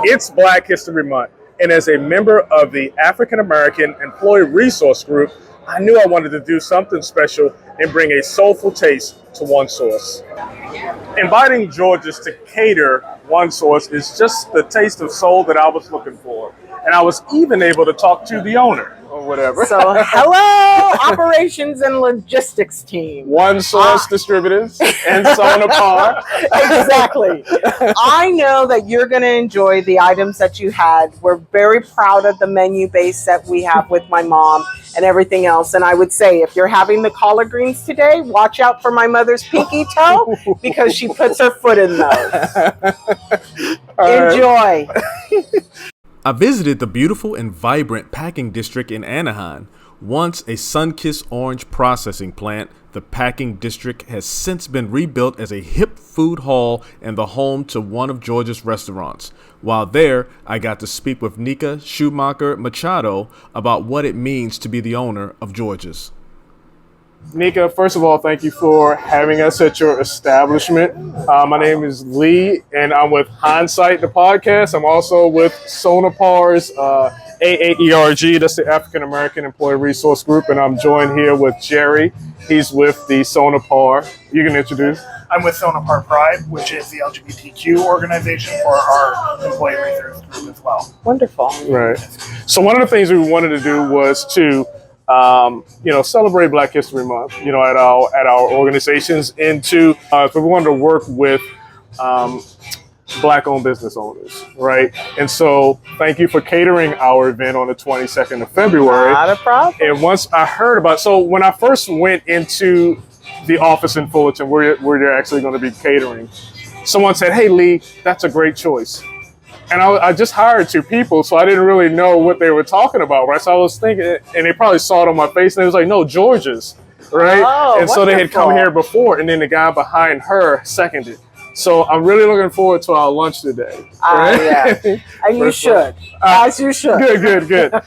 It's Black History Month, and as a member of the African American Employee Resource Group, I knew I wanted to do something special and bring a soulful taste to One Source. Inviting Georges to cater One Source is just the taste of soul that I was looking for. And I was even able to talk to the owner or whatever. So, hello, operations and logistics team. One Source Distributors and Sonapar. Exactly. I know that you're going to enjoy the items that you had. We're very proud of the menu base that we have with my mom and everything else. And I would say if you're having the collard greens today, watch out for my mother's pinky toe because she puts her foot in those. Enjoy. I visited the beautiful and vibrant packing district in Anaheim. Once a sun-kissed orange processing plant, the packing district has since been rebuilt as a hip food hall and the home to one of Georgia's restaurants. While there, I got to speak with Nika Shoemaker Machado about what it means to be the owner of Georgia's. Nika, first of all, thank you for having us at your establishment. My name is Lee, and I'm with Hindsight, the podcast. I'm also with Sonapar's AAERG, that's the African American Employee Resource Group, and I'm joined here with Jerry. He's with the Sonapar. You can introduce. I'm with Sonapar Pride, which is the LGBTQ organization for our employee resource group as well. Wonderful. Right. So one of the things we wanted to do was to celebrate Black History Month, at our organizations, and to we wanted to work with Black-owned business owners, right? And so, thank you for catering our event on the 22nd of February. Not a problem. And once I heard when I first went into the office in Fullerton, where they're actually going to be catering, someone said, "Hey, Lee, that's a great choice." And I just hired two people, so I didn't really know what they were talking about, right? So I was thinking, and they probably saw it on my face, and it was like, no, George's, right? Oh, and so they had come here before, and then the guy behind her seconded. So I'm really looking forward to our lunch today. Right? Yeah, and you should, as you should. Good.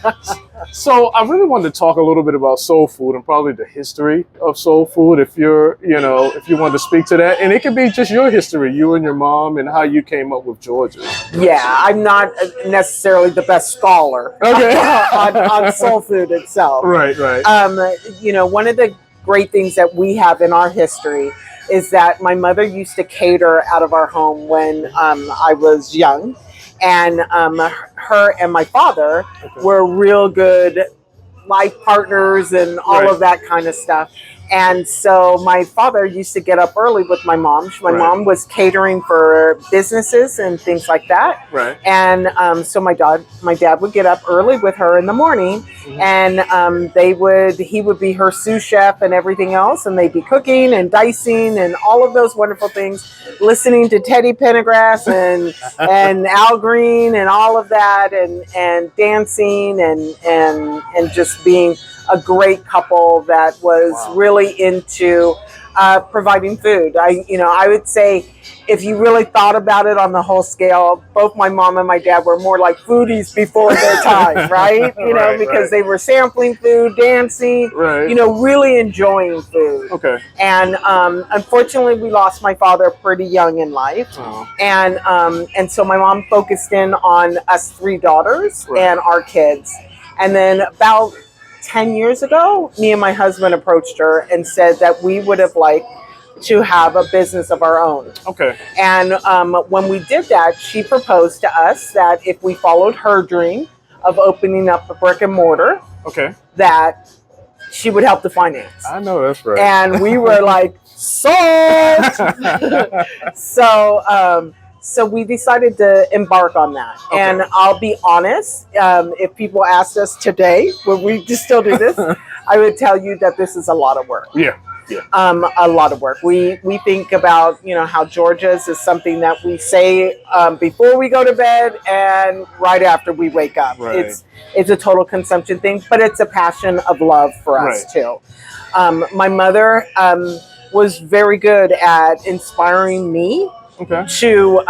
So I really wanted to talk a little bit about soul food and probably the history of soul food, if you want to speak to that. And it could be just your history, you and your mom, and how you came up with Georgia. Yeah, I'm not necessarily the best scholar on soul food itself. Right. One of the great things that we have in our history is that my mother used to cater out of our home when I was young. And her and my father were real good life partners and all of that kind of stuff. And so my father used to get up early with my mom. My mom was catering for businesses and things like that. Right. And so my dad would get up early with her in the morning, and he would be her sous chef and everything else, and they'd be cooking and dicing and all of those wonderful things, listening to Teddy Pendergrass and Al Green and all of that, and dancing and just being a great couple that was really into providing food. I would say, if you really thought about it on the whole scale, both my mom and my dad were more like foodies before their time, right? Because they were sampling food, dancing, really enjoying food. Okay. And unfortunately, we lost my father pretty young in life. Oh. And so my mom focused in on us three daughters and our kids. And then about 10 years ago, me and my husband approached her and said that we would have liked to have a business of our own. Okay. And when we did that, she proposed to us that if we followed her dream of opening up a brick and mortar, that she would help the finance. I know, that's right. And we were like, sold! So we decided to embark on that. Okay. And I'll be honest, if people asked us today, would we just still do this? I would tell you that this is a lot of work. Yeah. A lot of work. We think about, how Georgia's is something that we say before we go to bed and right after we wake up. Right. It's a total consumption thing, but it's a passion of love for us too. My mother was very good at inspiring me to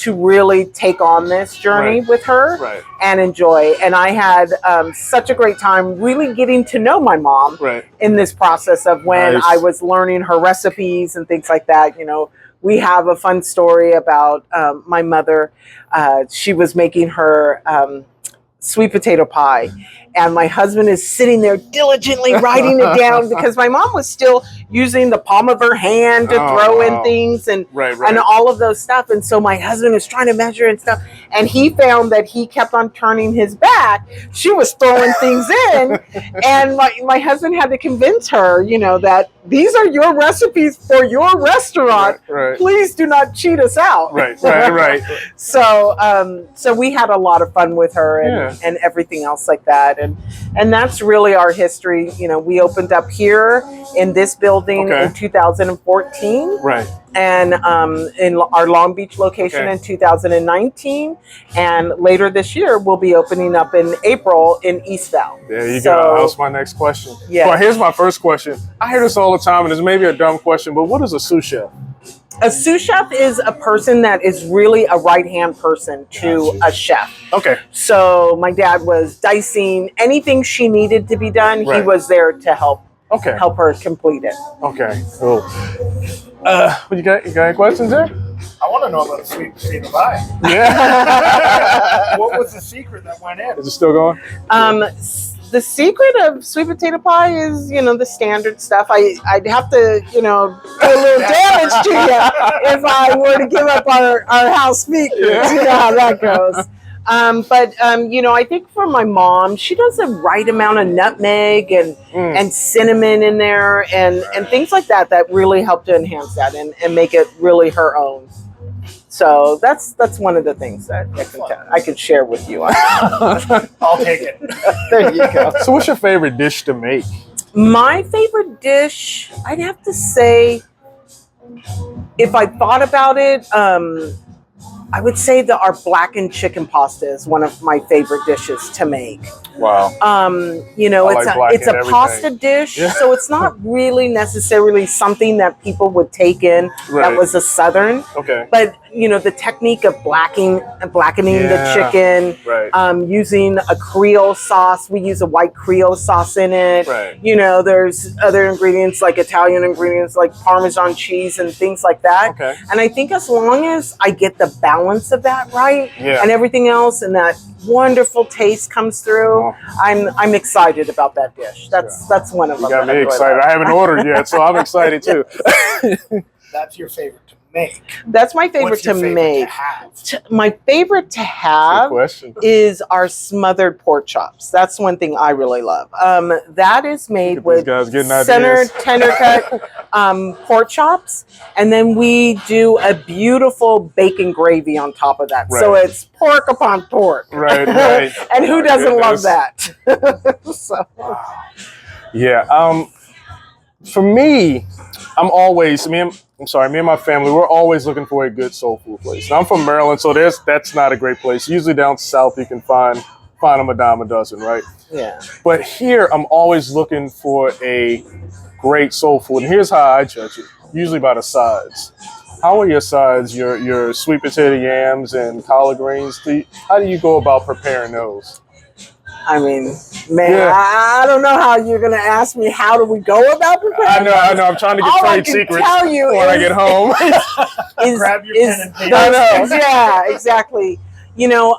really take on this journey with her and enjoy. And I had such a great time really getting to know my mom in this process of when I was learning her recipes and things like that. we have a fun story about my mother. She was making her sweet potato pie. And my husband is sitting there diligently writing it down because my mom was still using the palm of her hand to throw in things and all of those stuff. And so my husband is trying to measure and stuff. And he found that he kept on turning his back. She was throwing things in. And my husband had to convince her, you know, that these are your recipes for your restaurant. Please do not cheat us out. So we had a lot of fun with her and everything else like that. And that's really our history. You know, we opened up here in this building in 2014. And in our Long Beach location in 2019. And later this year, we'll be opening up in April in Eastvale. There you go. That was my next question. Well, here's my first question. I hear this all the time, and it's maybe a dumb question, but what is a sous chef? A sous chef is a person that is really a right-hand person to a chef. So my dad was dicing anything she needed to be done. He was there to help her complete it. Cool. You got any questions there? I want to know about the sweet potato pie. What was the secret that went in? Is it still going? The secret of sweet potato pie is, you know, the standard stuff. I'd have to, you know, do a little damage to you if I were to give up our house speakers. You know how that goes. But you know, I think for my mom, she does the right amount of nutmeg and cinnamon in there and things like that really help to enhance that and make it really her own. So that's one of the things that I could share with you. I'll take it. There you go. So what's your favorite dish to make? My favorite dish, I'd have to say, if I thought about it, I would say that our blackened chicken pasta is one of my favorite dishes to make. Wow. You know, it's a pasta dish, Yeah. so it's not really necessarily something that people would take in that was a Southern. Okay. But, you know, the technique of blackening the chicken, using a Creole sauce. We use a white Creole sauce in it. Right. You know, there's other ingredients like Italian ingredients like Parmesan cheese and things like that. Okay. And I think as long as I get the balance of that right Yeah. and everything else and that wonderful taste comes through, I'm excited about that dish. That's one of them. You got me excited. I haven't ordered yet, so I'm excited too. That's your favorite to make. That's my favorite What's your to favorite make. to have? My favorite to have is our smothered pork chops. That's one thing I really love. That is made with center tender cut pork chops, and then we do a beautiful bacon gravy on top of that. So it's pork upon pork. Right. And who doesn't love that? So. Yeah. For me, me and my family, we're always looking for a good soul food place. Now, I'm from Maryland, so that's not a great place. Usually down south, you can find them a dime a dozen, right? Yeah. But here, I'm always looking for a great soul food. And here's how I judge it, usually by the sides. How are your sides, your sweet potato yams and collard greens? How do you go about preparing those? I mean, man, I don't know how you're going to ask me how do we go about preparing. I know. I'm trying to get trade secrets when I get home. Grab your pen and paper. Yeah, exactly. You know,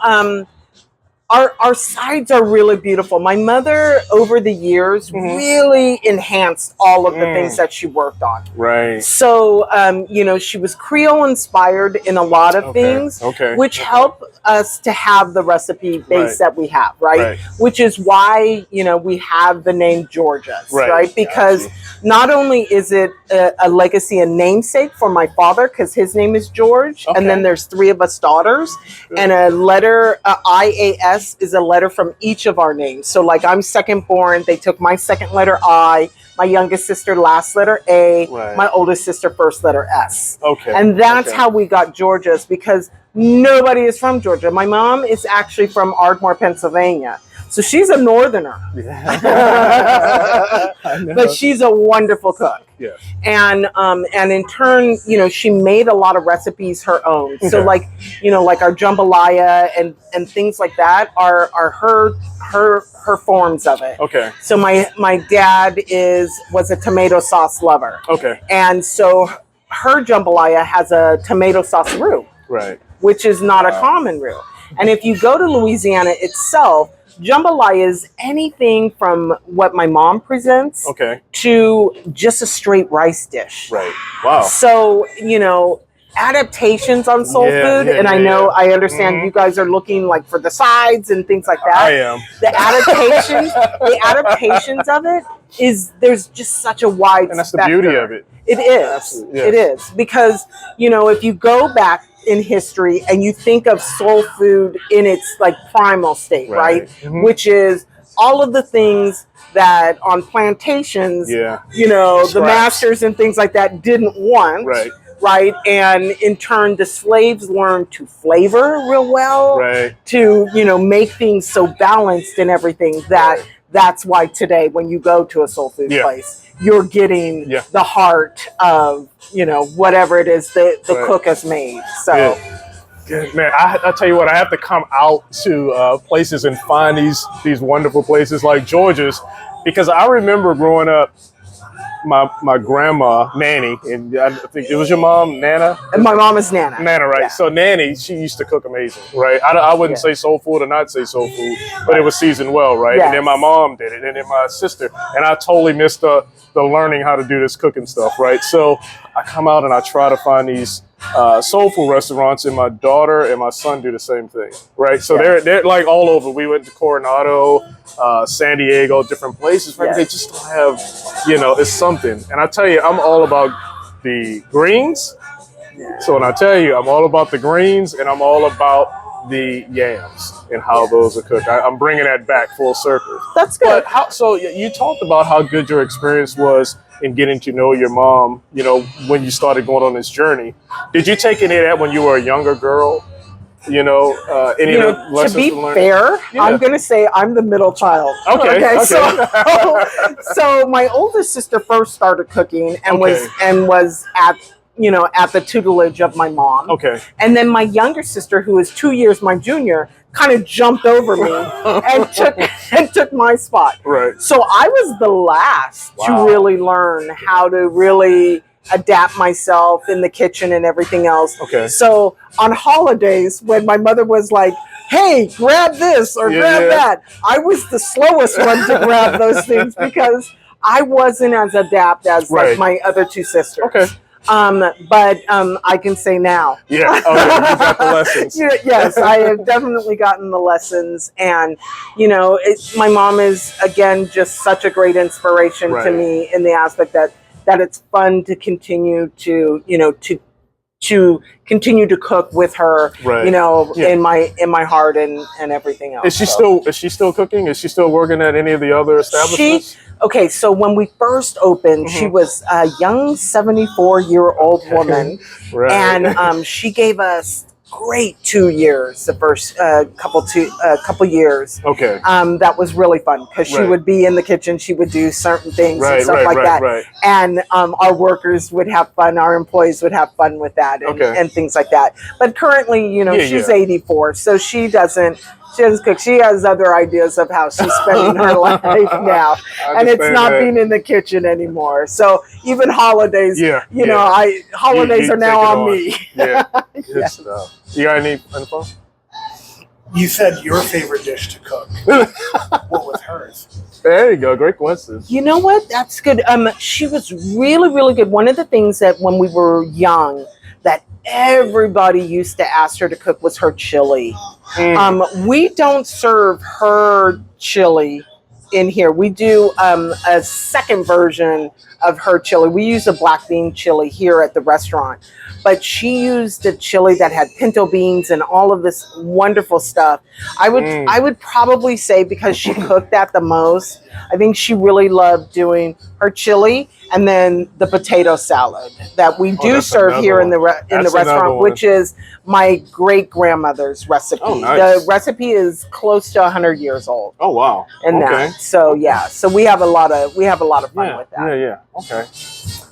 our sides are really beautiful. My mother, over the years, really enhanced all of the things that she worked on. Right. So, you know, she was Creole inspired in a lot of things, which help us to have the recipe base that we have, right? Which is why, you know, we have the name Georgia's, right? Because not only is it a legacy and namesake for my father, because his name is George, and then there's 3 of us daughters, and a letter, IAS, is a letter from each of our names. So like I'm second born, they took my second letter I, my youngest sister last letter A, my oldest sister first letter S. And that's how we got Georgia's, because nobody is from Georgia. My mom is actually from Ardmore, Pennsylvania. So she's a northerner. But she's a wonderful cook. And in turn, you know, she made a lot of recipes her own. So like, you know, like our jambalaya and things like that are her forms of it. So my dad was a tomato sauce lover. And so her jambalaya has a tomato sauce roux, Right. which is not a common roux. And if you go to Louisiana itself, jambalaya is anything from what my mom presents Okay. to just a straight rice dish. Right. Wow. So, you know, adaptations on soul food, and I understand you guys are looking like for the sides and things like that. I am. The adaptations of it is, there's just such a wide And that's the spectrum. beauty of it. It is. Absolutely, yes. It is. Because, you know, if you go back in history and you think of soul food in its like primal state, right? Which is all of the things that on plantations, you know, the masters and things like that didn't want. Right. And in turn, the slaves learned to flavor real well, to, you know, make things so balanced and everything that that's why today when you go to a soul food place, you're getting the heart of, you know, whatever it is that the cook has made. So, man, I tell you what, I have to come out to places and find these wonderful places like Georgia's, because I remember growing up, my grandma, Nanny, and I think it was your mom, Nana? And my mom is Nana. Nana, right. Yeah. So Nanny, she used to cook amazing, right? I wouldn't say soul food or not say soul food, but it was seasoned well, right? And then my mom did it, and then my sister. And I totally missed the learning how to do this cooking stuff, right? So I come out and I try to find these soul food restaurants, and my daughter and my son do the same thing, right? So they're like all over. We went to Coronado, San Diego, different places, right? They just don't have, you know, it's something. And I tell you, I'm all about the greens. So when I tell you, I'm all about the greens, and I'm all about the yams and how those are cooked. I'm bringing that back full circle. That's good. But so you talked about how good your experience was in getting to know your mom, you know, when you started going on this journey. Did you take any of that when you were a younger girl? You know, any of the lessons to be to learn? fair, I'm going to say I'm the middle child. Okay. So my oldest sister first started cooking and was at, you know, at the tutelage of my mom. Okay. And then my younger sister, who is 2 years my junior, kind of jumped over me and took my spot. Right. So I was the last to really learn how to really adapt myself in the kitchen and everything else. Okay. So on holidays, when my mother was like, hey, grab this or grab that, I was the slowest one to grab those things because I wasn't as adept as like my other two sisters. Okay. But I can say now. Yeah. Okay. You got the lessons. Yes, I have definitely gotten the lessons, and you know, my mom is again just such a great inspiration to me in the aspect that it's fun to continue to, you know, to continue to cook with her, you know, in my heart and everything else. Is she still cooking? Is she still working at any of the other establishments? Okay, so when we first opened, she was a young 74-year-old woman, and she gave us great 2 years, the first couple years. Okay. That was really fun because she would be in the kitchen, she would do certain things and stuff like that. And our workers would have fun, our employees would have fun with that and things like that. But currently, you know, she's 84, so she doesn't cook. She has other ideas of how she's spending her life now. And it's not being in the kitchen anymore. So even holidays, you know, holidays are now on me. Good stuff. You got any on the phone? You said your favorite dish to cook. What was hers? There you go. Great questions. You know what? That's good. She was really, really good. One of the things that when we were young that everybody used to ask her to cook was her chili. We don't serve her chili in here. We do a second version of her chili. We use a black bean chili here at the restaurant, but she used a chili that had pinto beans and all of this wonderful stuff. I would probably say because she cooked that the most, I think she really loved doing her chili and then the potato salad that we do serve here in the restaurant, which is my great grandmother's recipe. Oh, nice. The recipe is close to 100 years old. Oh wow! And that, so yeah, so we have a lot of fun with that. Okay.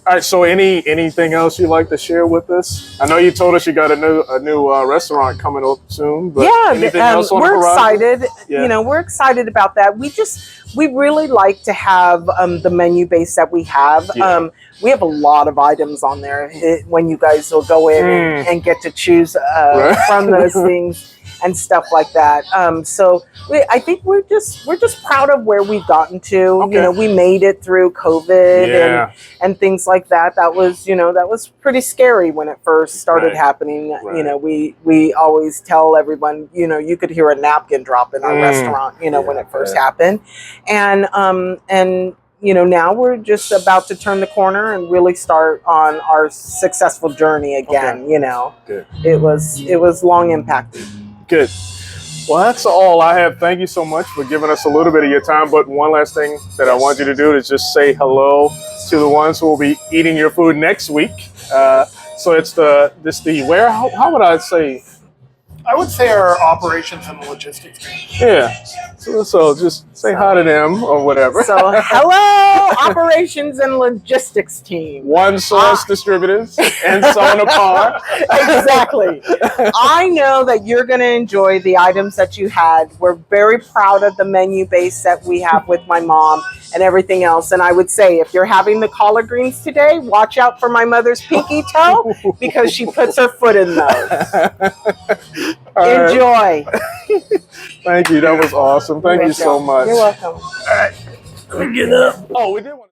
All right. So, anything else you'd like to share with us? I know you told us you got a new restaurant coming up soon. But Yeah, anything else on we're the horizon? excited. Yeah. You know, we're excited about that. We really like to have the menu base that we have. Yeah. We have a lot of items on there when you guys will go in and get to choose Right. from those things and stuff like that. I think we're just proud of where we've gotten to. Okay. You know, we made it through COVID Yeah. and things like that. That was pretty scary when it first started Right. happening. Right. You know, we always tell everyone, you know, you could hear a napkin drop in our restaurant, you know, when it first happened. And you know, now we're just about to turn the corner and really start on our successful journey again. Okay. You know, Good. it was long impacted. Good. Well, that's all I have. Thank you so much for giving us a little bit of your time. But one last thing that I want you to do is just say hello to the ones who will be eating your food next week. So it's where? How would I say? I would say our operations and logistics team. Yeah. So just say hi to them or whatever. So hello, operations and logistics team. One Source Distributors and Sonapar. Exactly. I know that you're going to enjoy the items that you had. We're very proud of the menu base that we have with my mom and everything else. And I would say, if you're having the collard greens today, watch out for my mother's pinky toe because she puts her foot in those. Enjoy. Thank you. That was awesome. Thank you so much. You're welcome. All right. Let me get up. Oh, we did want